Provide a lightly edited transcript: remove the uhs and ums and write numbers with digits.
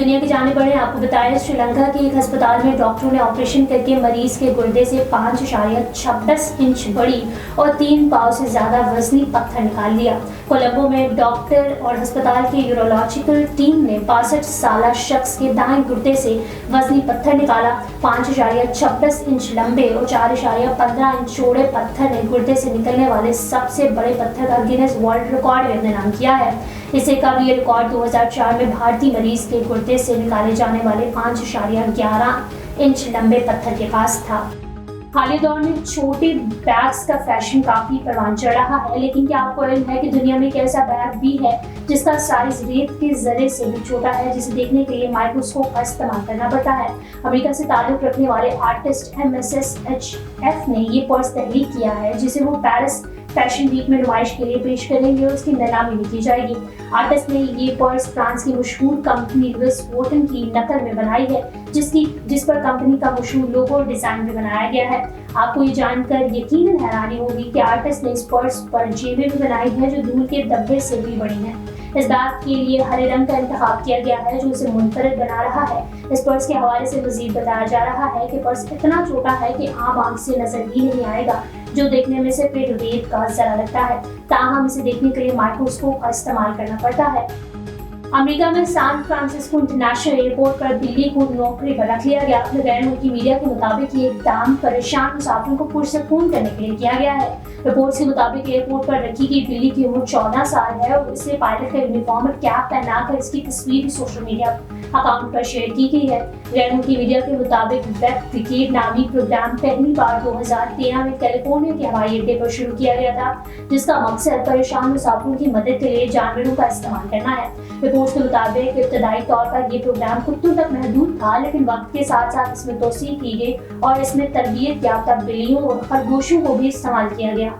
دنیا کی جانب بڑھیں۔ آپ کو بتایا سری لنکا کے ایک ہسپتال میں ڈاکٹروں نے آپریشن کر کے مریض کے گردے سے 5.26 انچ بڑی اور 3 پاؤں سے زیادہ وزنی پتھر نکال لیا۔ کولمبو میں ڈاکٹر اور ہسپتال کی یورولوجیکل ٹیم نے 62 سالہ شخص کے دائیں گردے سے وزنی پتھر نکالا۔ 5.26 انچ لمبے اور 4.15 انچ چوڑے پتھر نے گردے سے نکلنے والے سب سے بڑے پتھر کا گینیز ورلڈ ریکارڈ میں اپنے نام کیا ہے۔ اس سے قبل یہ ریکارڈ 2004 میں بھارتی مریض کے گردے سے نکالے جانے والے 5.11 انچ لمبے پتھر کے پاس تھا۔ حالیہ دور میں چھوٹے بیگز کا فیشن کافی پروان چڑھ رہا ہے، لیکن کیا آپ کو علم ہے کہ دنیا میں ایک ایسا بیگ بھی ہے جس کا سائز ریت کے ذرے سے بھی چھوٹا ہے، جسے دیکھنے کے لیے مائکروسکوپ کا استعمال کرنا پڑتا ہے؟ امریکہ سے تعلق رکھنے والے آرٹسٹ MSSHF نے یہ پرس تحریک کیا ہے، جسے وہ پیرس فیشن ویک میں نمائش کے لیے پیش کریں گے اور اس کی نیلامی بھی کی جائے گی۔ آرٹسٹ نے یہ پرس فرانس کی مشہور کمپنی لوئس ووٹن کی نقل میں بنائی ہے، جس پر کمپنی کا مشہور لوگو اور ڈیزائن بھی بنایا گیا ہے۔ آپ کو یہ جان کر یقیناً حیرانی ہوگی کہ آرٹسٹ نے اس پرس پر جیبیں بھی بنائی ہیں جو دودھ کے ڈبے سے بھی بڑی ہیں۔ اس بیگ کے لیے ہرے رنگ کا انتخاب کیا گیا ہے جو اسے منفرد بنا رہا ہے۔ اس پرس کے حوالے سے مزید بتایا جا رہا ہے کہ پرس اتنا چھوٹا ہے کہ عام آنکھ سے نظر ہی نہیں آئے گا، جو دیکھنے میں صرف ایک ریت کا ذرا لگتا ہے، تاہم اسے دیکھنے کے لیے مائکروسکوپ کا استعمال کرنا پڑتا ہے۔ امریکہ میں سان فرانسسکو انٹرنیشنل ایئرپورٹ پر بلی کو نوکری پر رکھ لیا گیا۔ غیر ملکی میڈیا کے مطابق یہ اقدام پریشان مسافروں کو پرسکون کرنے کے لیے کیا گیا ہے۔ رپورٹس کے مطابق ایئرپورٹ پر رکھی گئی بلی کی عمر 14 سال ہے اور اسے پائلٹ کا یونیفارم اور کیپ پہنا کر اس کی تصویر بھی سوشل میڈیا اکاؤنٹ پر شیئر کی گئی ہے۔ غیر ملکی میڈیا کے مطابق ویب کرکٹ نامی پروگرام پہلی بار 2013 میں کیلیفورنیا کے ہوائی اڈے پر شروع کیا گیا تھا، جس کا مقصد پریشان مسافروں کی مدد کے لیے جانوروں کا استعمال کرنا ہے۔ رپورٹس کے مطابق ابتدائی طور پر یہ پروگرام کتوں تک محدود تھا، لیکن وقت کے ساتھ ساتھ اس میں توسیع کی گئی اور اس میں تربیت یافتہ بلیوں اور خرگوشوں کو بھی استعمال کیا گیا۔